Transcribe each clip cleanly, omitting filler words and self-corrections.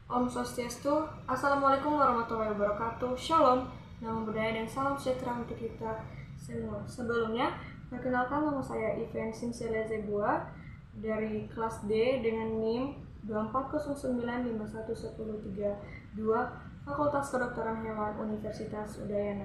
Om Swastiastu, Assalamualaikum warahmatullahi wabarakatuh, Shalom, nama budaya dan salam sejahtera untuk kita semua. Sebelumnya, perkenalkan nama saya Ivan Sinsele Zebua dari kelas D dengan NIM 2409511032 Fakultas Kedokteran Hewan Universitas Udayana.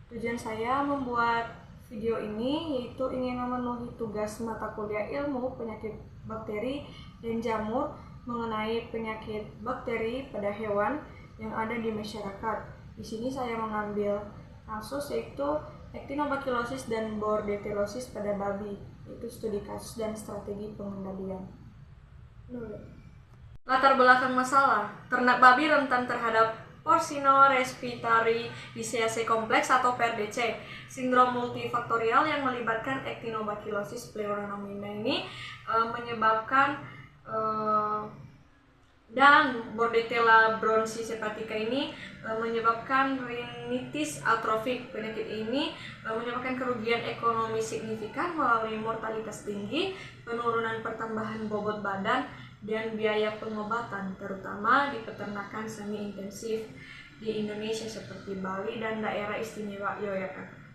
Tujuan saya membuat video ini yaitu ingin memenuhi tugas mata kuliah ilmu penyakit bakteri dan jamur mengenai penyakit bakteri pada hewan yang ada di masyarakat. Di sini saya mengambil kasus yaitu Actinobacillosis dan Bordeliosis pada babi, yaitu studi kasus dan strategi pengendalian. Latar belakang masalah, ternak babi rentan terhadap Porcino-Respiratory Disease Complex atau PRDC, sindrom multifaktorial yang melibatkan Actinobacillosis pleuronomina ini menyebabkan dan Bordetella bronchis hepatica ini menyebabkan rinitis atrofik. Penyakit ini menyebabkan kerugian ekonomi signifikan melalui mortalitas tinggi, penurunan pertambahan bobot badan, dan biaya pengobatan, terutama di peternakan semi intensif di Indonesia seperti Bali dan daerah istimewa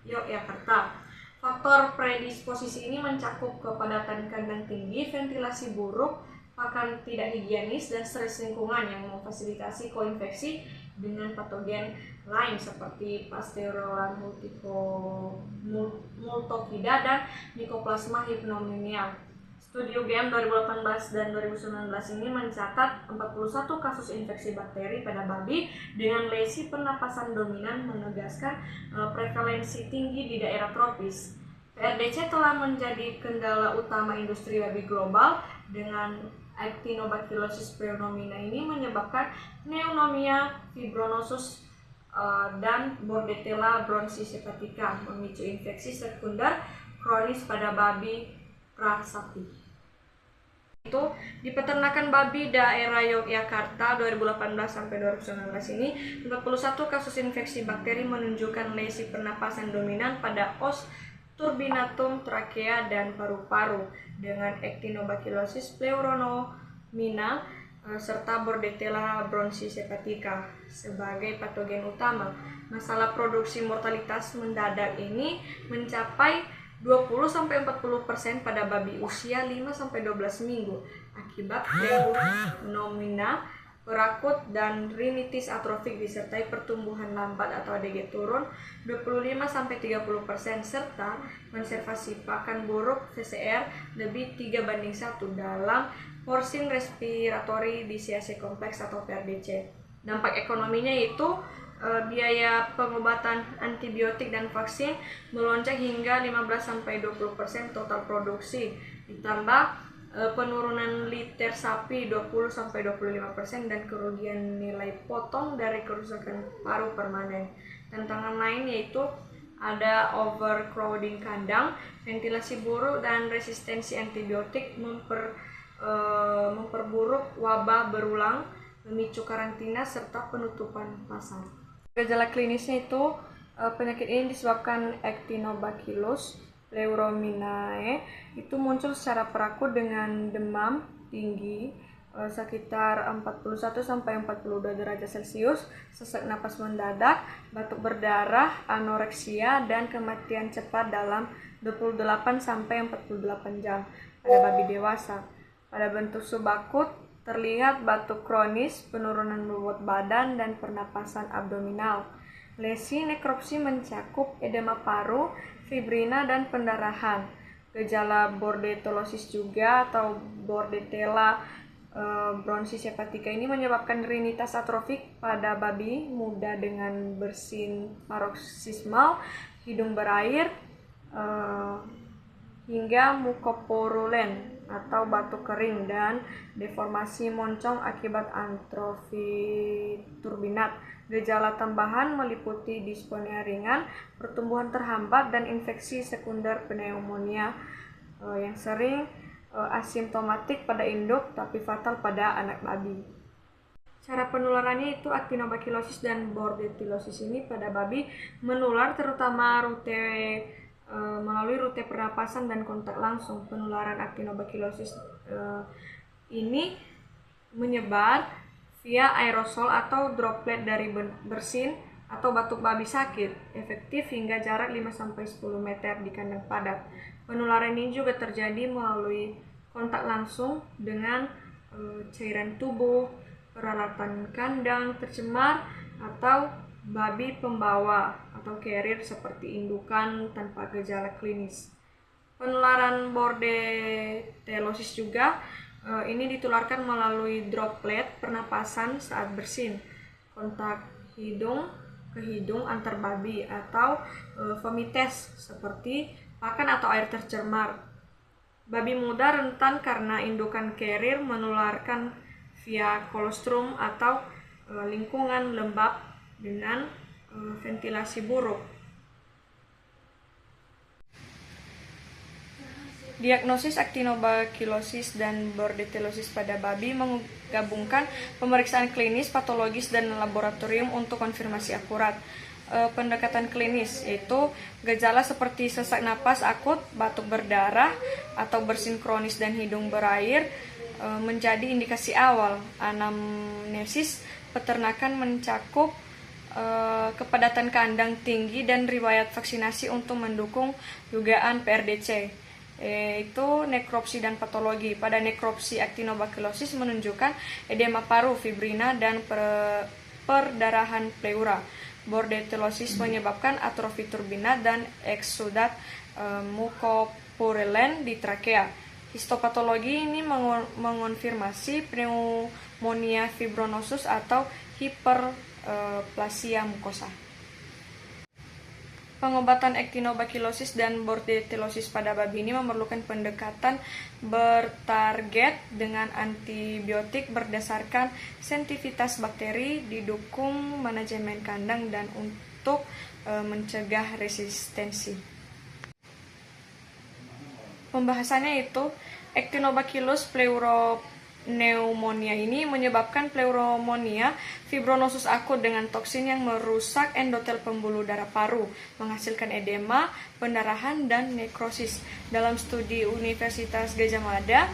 Yogyakarta. Faktor predisposisi ini mencakup kepadatan kandang tinggi, ventilasi buruk, pakan tidak higienis, dan stres lingkungan yang memfasilitasi koinfeksi dengan patogen lain seperti Pasteurella multocida dan Mycoplasma hypnomeal. Studi UGM 2018 dan 2019 ini mencatat 41 kasus infeksi bakteri pada babi dengan lesi pernapasan dominan, menegaskan prevalensi tinggi di daerah tropis. PRDC telah menjadi kendala utama industri babi global dengan Actinobacillosis pleuronomina ini menyebabkan pneumonia, fibronosus, dan Bordetella bronchis hepatica, memicu infeksi sekunder kronis pada babi prasapi. Itu di peternakan babi daerah Yogyakarta 2018 sampai 2019 ini 41 kasus infeksi bakteri menunjukkan lesi pernapasan dominan pada os turbinatum trachea dan paru-paru dengan Actinobacillosis pleuronomina serta Bordetella bronchis hepatica sebagai patogen utama. Masalah produksi mortalitas mendadak ini mencapai 20-40% pada babi usia 5-12 minggu akibat pneumonia, perakut, dan rinitis atrofik disertai pertumbuhan lambat atau ADG turun 25-30% serta konservasi pakan buruk VCR lebih 3:1 dalam Porcine Respiratory Disease Complex atau PRDC. Dampak ekonominya yaitu biaya pengobatan antibiotik dan vaksin melonjak hingga 15-20% total produksi, ditambah penurunan liter sapi 20-25% dan kerugian nilai potong dari kerusakan paru permanen. Tantangan lain yaitu ada overcrowding kandang, ventilasi buruk, dan resistensi antibiotik memperburuk wabah berulang, memicu karantina serta penutupan pasar. Gejala klinisnya itu penyakit ini disebabkan Actinobacillus pleurominae itu muncul secara perakut dengan demam tinggi sekitar 41-42 derajat Celcius, sesak napas mendadak, batuk berdarah, anoreksia, dan kematian cepat dalam 28-48 jam pada babi dewasa. Pada bentuk subakut terlihat batuk kronis, penurunan bobot badan, dan pernapasan abdominal. Lesi nekropsi mencakup edema paru, fibrina, dan pendarahan. Gejala bordeliosis juga atau Bordetella bronchis hepatica ini menyebabkan rinitis atrofik pada babi muda dengan bersin paroksismal, hidung berair, hingga mukoporulen atau batuk kering dan deformasi moncong akibat atrofi turbinat. Gejala tambahan meliputi disponia ringan, pertumbuhan terhambat, dan infeksi sekunder pneumonia yang sering asimptomatik pada induk tapi fatal pada anak babi. Cara penularannya itu Actinobacillosis dan Bordeliosis ini pada babi menular terutama melalui rute pernapasan dan kontak langsung. Penularan Actinobacillosis ini menyebar via aerosol atau droplet dari bersin atau batuk babi sakit, efektif hingga jarak 5-10 meter di kandang padat. Penularan ini juga terjadi melalui kontak langsung dengan cairan tubuh, peralatan kandang tercemar, atau babi pembawa atau carrier seperti indukan tanpa gejala klinis. Penularan bordeliosis juga ini ditularkan melalui droplet pernapasan saat bersin, kontak hidung ke hidung antar babi, atau vomites seperti pakan atau air tercemar. Babi muda rentan karena indukan carrier menularkan via kolostrum atau lingkungan lembab dengan ventilasi buruk. Diagnosis Actinobacilosis dan Bordetelliosis pada babi menggabungkan pemeriksaan klinis, patologis, dan laboratorium untuk konfirmasi akurat. Pendekatan klinis yaitu gejala seperti sesak napas akut, batuk berdarah, atau bersin kronis dan hidung berair menjadi indikasi awal. Anamnesis peternakan mencakup kepadatan kandang tinggi dan riwayat vaksinasi untuk mendukung dugaan PRDC. Itu nekropsi dan patologi. Pada nekropsi Actinobacilosis menunjukkan edema paru, fibrina, dan perdarahan pleura. Bordetelliosis menyebabkan atrofi turbinat dan eksudat mukopurulent di trakea. Histopatologi ini mengonfirmasi pneumonia fibronosus atau hiperplasia mukosa. Pengobatan Actinobacilosis dan Bordetelliosis pada babi ini memerlukan pendekatan bertarget dengan antibiotik berdasarkan sensitivitas bakteri, didukung manajemen kandang, dan untuk mencegah resistensi. Pembahasannya itu Actinobacillus pleuropneumonia ini menyebabkan pleuromonia fibronosus akut dengan toksin yang merusak endotel pembuluh darah paru, menghasilkan edema, pendarahan, dan nekrosis. Dalam studi Universitas Gadjah Mada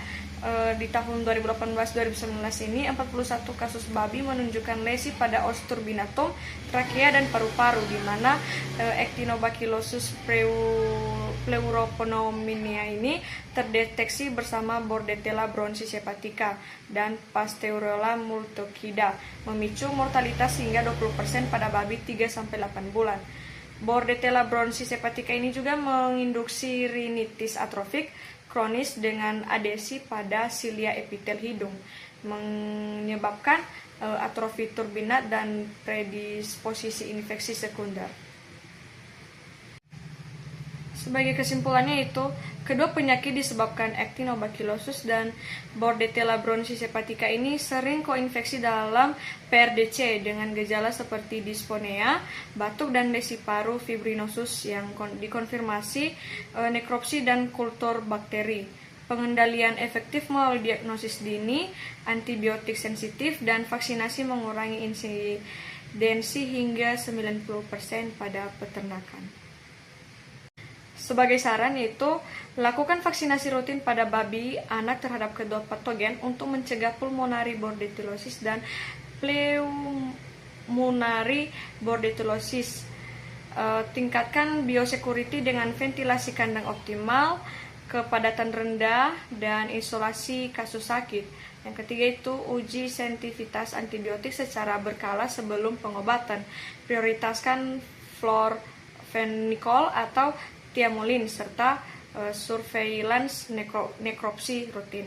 di tahun 2018-2019 ini 41 kasus babi menunjukkan lesi pada os turbinatum, trakea, dan paru-paru, di mana Actinobacillus pleuropneumonia ini terdeteksi bersama Bordetella bronchis hepatica dan Pasteurella multocida, memicu mortalitas hingga 20% pada babi 3-8 bulan. Bordetella bronchis hepatica ini juga menginduksi rinitis atrofik kronis dengan adesi pada silia epitel hidung, menyebabkan atrofi turbinat dan predisposisi infeksi sekunder. Sebagai kesimpulannya itu, kedua penyakit disebabkan Actinobacillus dan Bordetella bronchis hepatica ini sering koinfeksi dalam PRDC dengan gejala seperti disponea, batuk, dan lesi paru fibrinosus yang dikonfirmasi nekropsi dan kultur bakteri. Pengendalian efektif melalui diagnosis dini, antibiotik sensitif, dan vaksinasi mengurangi insidensi hingga 90% pada peternakan. Sebagai saran yaitu, lakukan vaksinasi rutin pada babi anak terhadap kedua patogen untuk mencegah pulmonary bordeliosis dan pulmonary bordeliosis. Tingkatkan biosecurity dengan ventilasi kandang optimal, kepadatan rendah, dan isolasi kasus sakit. Yang ketiga itu, uji sensitivitas antibiotik secara berkala sebelum pengobatan. Prioritaskan florfenicol atau tiamolin, serta surveillance nekropsi rutin.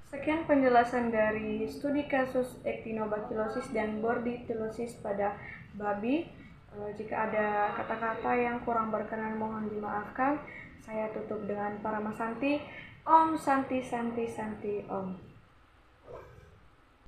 Sekian penjelasan dari studi kasus Actinobacillus dan Bordetelliosis pada babi. Jika ada kata-kata yang kurang berkenan mohon dimaafkan. Saya tutup dengan Paramasanti. Om Santi Santi Santi Om.